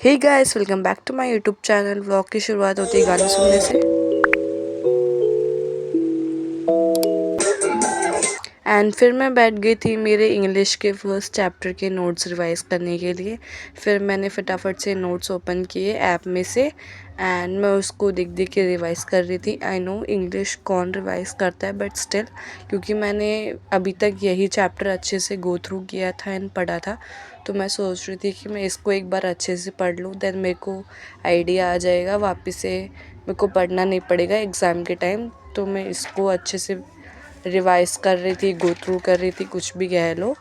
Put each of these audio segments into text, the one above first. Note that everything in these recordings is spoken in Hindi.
Hey guys, welcome back to my YouTube channel. Vlog की शुरुआत होती है गाने सुनने से। एंड फिर मैं बैठ गई थी मेरे इंग्लिश के फर्स्ट चैप्टर के नोट्स रिवाइज करने के लिए। फिर मैंने फटाफट से नोट्स ओपन किए ऐप में से एंड मैं उसको देख देख के रिवाइज कर रही थी। आई नो इंग्लिश कौन रिवाइज करता है, बट स्टिल क्योंकि मैंने अभी तक यही चैप्टर अच्छे से गो थ्रू किया था एंड पढ़ा था, तो मैं सोच रही थी कि मैं इसको एक बार अच्छे से पढ़ लूँ, देन मेरे को आइडिया आ जाएगा, वापस से मेरे को पढ़ना नहीं पड़ेगा एग्ज़ाम के टाइम। तो मैं इसको अच्छे से रिवाइज कर रही थी, गो थ्रू कर रही थी, कुछ भी कह लो।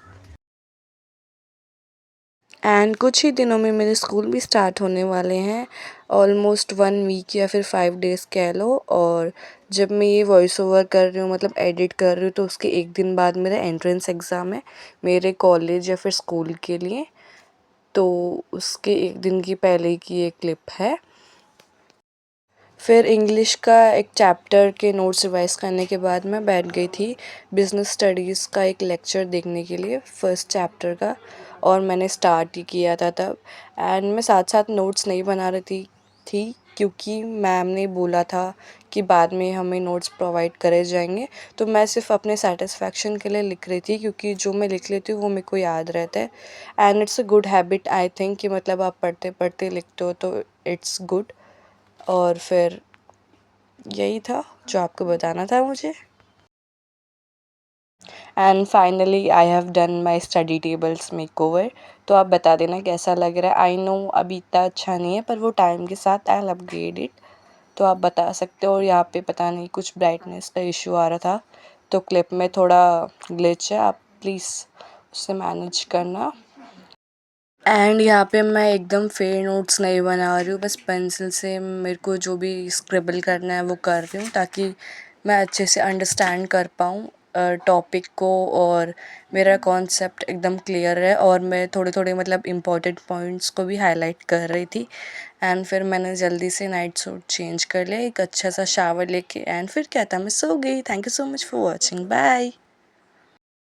एंड कुछ ही दिनों में मेरे स्कूल भी स्टार्ट होने वाले हैं, ऑलमोस्ट 1 वीक या फिर 5 डेज़ कह लो। और जब मैं ये वॉइस ओवर कर रही हूँ, मतलब एडिट कर रही हूँ, तो उसके एक दिन बाद मेरा एंट्रेंस एग्ज़ाम है मेरे कॉलेज या फिर स्कूल के लिए। तो उसके एक दिन की पहले की ये क्लिप है। फिर इंग्लिश का एक चैप्टर के नोट्स रिवाइज करने के बाद मैं बैठ गई थी बिज़नेस स्टडीज़ का एक लेक्चर देखने के लिए, फर्स्ट चैप्टर का। और मैंने स्टार्ट ही किया था तब। एंड मैं साथ साथ नोट्स नहीं बना रही थी क्योंकि मैम ने बोला था कि बाद में हमें नोट्स प्रोवाइड करे जाएंगे। तो मैं सिर्फ अपने सेटिस्फेक्शन के लिए लिख रही थी, क्योंकि जो मैं लिख लेती हूँ वो मेरे को याद रहता है। And it's a good habit I think, कि मतलब आप पढ़ते पढ़ते लिखते हो तो इट्स गुड। और फिर यही था जो आपको बताना था मुझे। And finally I have done my study tables makeover. तो आप बता देना कैसा लग रहा है। आई नो अभी इतना अच्छा नहीं है, पर वो टाइम के साथ आई विल अपग्रेड इट। तो आप बता सकते हो। और यहाँ पे पता नहीं कुछ ब्राइटनेस का इशू आ रहा था, तो क्लिप में थोड़ा ग्लिच है, आप प्लीज़ उससे मैनेज करना। एंड यहाँ पे मैं एकदम फेयर नोट्स नहीं बना रही हूँ, बस पेंसिल से मेरे को जो भी स्क्रिबल करना है वो कर रही हूँ, ताकि मैं अच्छे से अंडरस्टैंड कर पाऊँ टॉपिक को। और मेरा कॉन्सेप्ट एकदम क्लियर है, और मैं थोड़े थोड़े मतलब इम्पोर्टेंट पॉइंट्स को भी हाईलाइट कर रही थी। एंड फिर मैंने जल्दी से नाइट सूट चेंज कर लिया, एक अच्छा सा शावर लेके, एंड फिर क्या था, मैं सो गई। Thank you so much for watching, bye.